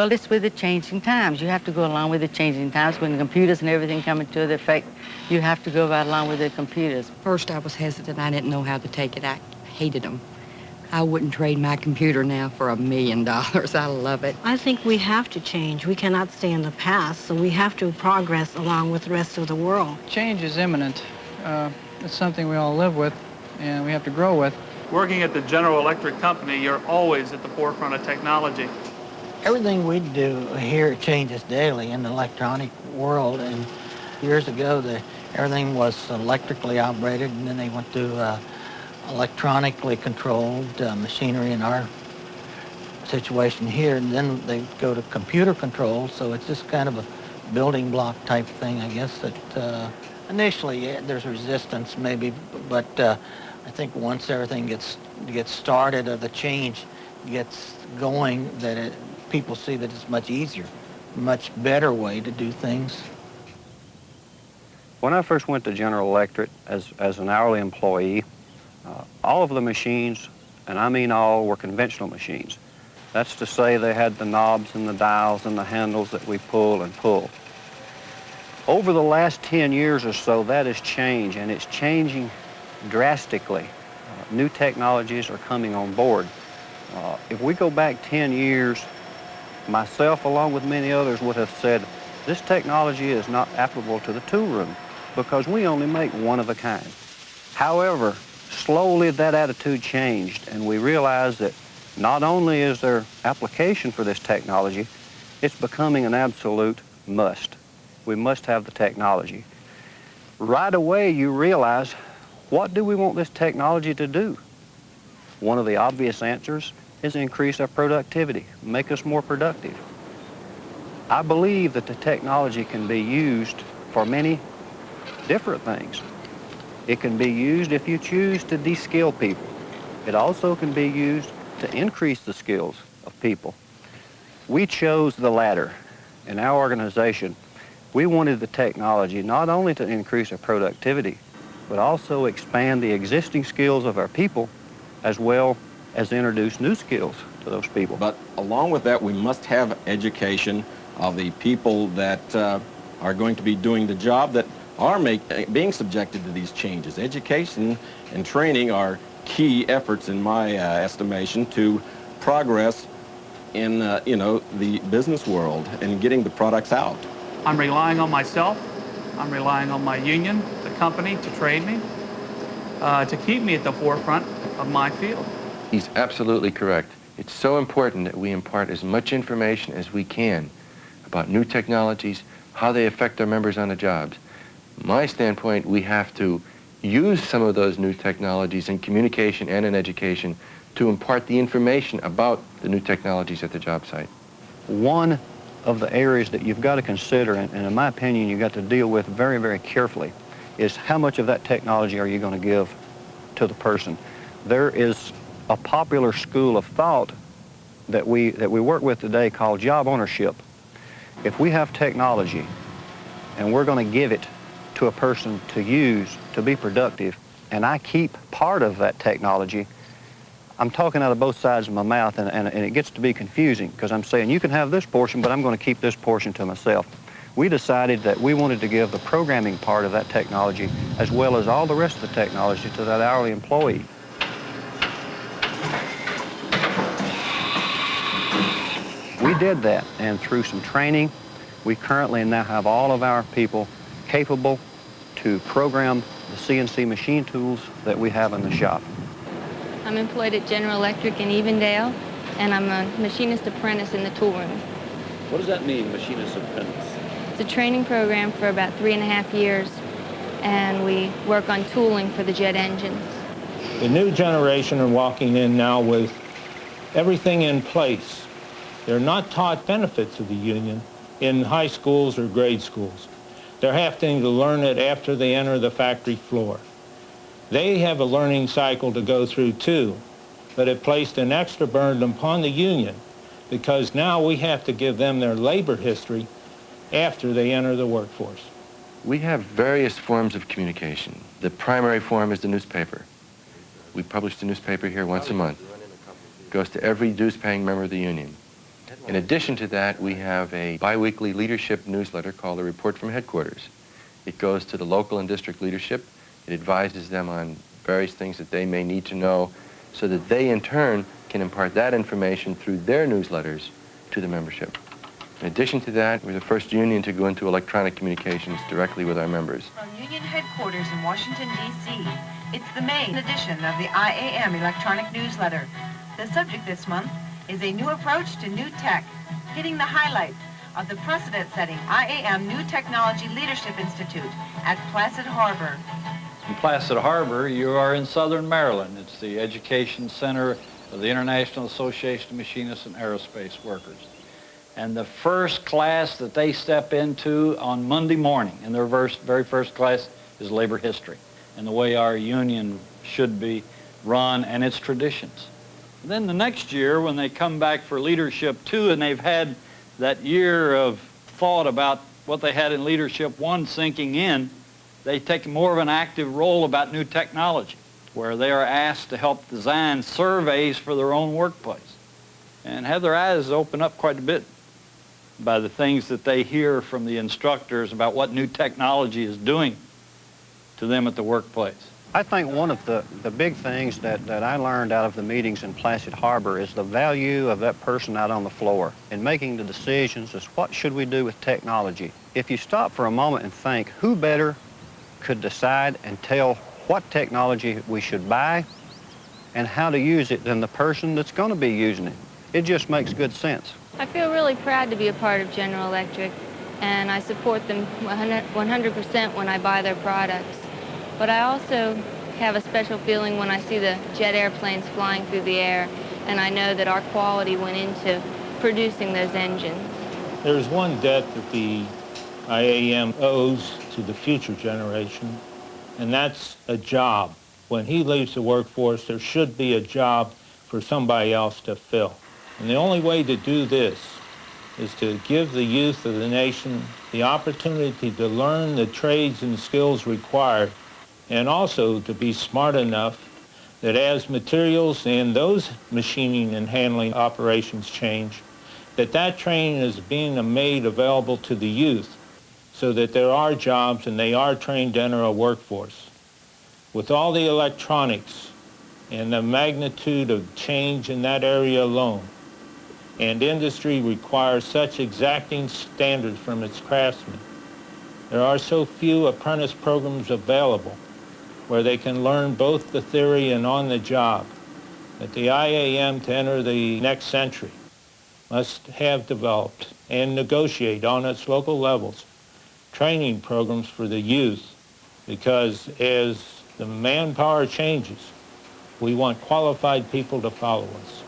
Well, it's with the changing times. You have to go along with the changing times. When the computers and everything come into effect, you have to go right along with the computers. First, I was hesitant. I didn't know how to take it. I hated them. I wouldn't trade my computer now for $1 million. I love it. I think we have to change. We cannot stay in the past, so we have to progress along with the rest of the world. Change is imminent. It's something we all live with, and we have to grow with. Working at the General Electric Company, you're always at the forefront of technology. Everything we do here changes daily in the electronic world, and years ago everything was electrically operated, and then they went to electronically controlled machinery in our situation here, and then they go to computer control, so it's just kind of a building block type thing, I guess, that initially there's resistance maybe, but I think once everything gets started or the change gets going, that people see that it's much easier, much better way to do things. When I first went to General Electric as an hourly employee, all of the machines, and I mean all, were conventional machines. That's to say they had the knobs and the dials and the handles that we pull and pull. Over the last 10 years or so, that has changed, and it's changing drastically. New technologies are coming on board. If we go back 10 years, myself, along with many others, would have said, this technology is not applicable to the tool room because we only make one of a kind. However, slowly that attitude changed, and we realized that not only is there application for this technology, it's becoming an absolute must. We must have the technology. Right away, you realize, what do we want this technology to do? One of the obvious answers is increase our productivity, make us more productive. I believe that the technology can be used for many different things. It can be used if you choose to de-skill people. It also can be used to increase the skills of people. We chose the latter. In our organization, we wanted the technology not only to increase our productivity, but also expand the existing skills of our people, as well as introduce new skills to those people. But along with that, we must have education of the people that are going to be doing the job, that are being subjected to these changes. Education and training are key efforts, in my estimation, to progress in the business world and getting the products out. I'm relying on myself. I'm relying on my union, the company, to train me, to keep me at the forefront of my field. He's absolutely correct. It's so important that we impart as much information as we can about new technologies, how they affect our members on the jobs. My standpoint, we have to use some of those new technologies in communication and in education to impart the information about the new technologies at the job site. One of the areas that you've got to consider, and in my opinion, you've got to deal with very, very carefully, is how much of that technology are you going to give to the person. There is a popular school of thought that we work with today called job ownership. If we have technology and we're going to give it to a person to use to be productive, and I keep part of that technology, I'm talking out of both sides of my mouth, and it gets to be confusing because I'm saying you can have this portion, but I'm going to keep this portion to myself. We decided that we wanted to give the programming part of that technology as well as all the rest of the technology to that hourly employee. We did that, and through some training, we currently now have all of our people capable to program the CNC machine tools that we have in the shop. I'm employed at General Electric in Evendale, and I'm a machinist apprentice in the tool room. What does that mean, machinist apprentice? It's a training program for about 3.5 years, and we work on tooling for the jet engines. The new generation are walking in now with everything in place. They're not taught benefits of the union in high schools or grade schools. They're having to learn it after they enter the factory floor. They have a learning cycle to go through too, but it placed an extra burden upon the union because now we have to give them their labor history after they enter the workforce. We have various forms of communication. The primary form is the newspaper. We publish the newspaper here once a month. It goes to every dues-paying member of the union. In addition to that, we have a biweekly leadership newsletter called the Report from Headquarters. It goes to the local and district leadership. It advises them on various things that they may need to know so that they, in turn, can impart that information through their newsletters to the membership. In addition to that, we're the first union to go into electronic communications directly with our members. From union headquarters in Washington, D.C., it's the May edition of the IAM electronic newsletter. The subject this month is a new approach to new tech, hitting the highlights of the precedent-setting IAM New Technology Leadership Institute at Placid Harbor. In Placid Harbor, you are in southern Maryland. It's the education center of the International Association of Machinists and Aerospace Workers. And the first class that they step into on Monday morning in their very first class is labor history and the way our union should be run and its traditions. Then the next year, when they come back for Leadership 2 and they've had that year of thought about what they had in Leadership 1 sinking in, they take more of an active role about new technology, where they are asked to help design surveys for their own workplace and have their eyes open up quite a bit by the things that they hear from the instructors about what new technology is doing to them at the workplace. I think one of the big things that I learned out of the meetings in Placid Harbor is the value of that person out on the floor in making the decisions as what should we do with technology. If you stop for a moment and think, who better could decide and tell what technology we should buy and how to use it than the person that's going to be using it? It just makes good sense. I feel really proud to be a part of General Electric, and I support them 100% when I buy their products. But I also have a special feeling when I see the jet airplanes flying through the air, and I know that our quality went into producing those engines. There's one debt that the IAM owes to the future generation, and that's a job. When he leaves the workforce, there should be a job for somebody else to fill. And the only way to do this is to give the youth of the nation the opportunity to learn the trades and skills required, and also to be smart enough that as materials and those machining and handling operations change, that training is being made available to the youth so that there are jobs and they are trained to enter a workforce. With all the electronics and the magnitude of change in that area alone, and industry requires such exacting standards from its craftsmen, there are so few apprentice programs available where they can learn both the theory and on the job that the IAM, to enter the next century, must have developed and negotiate on its local levels training programs for the youth, because as the manpower changes, we want qualified people to follow us.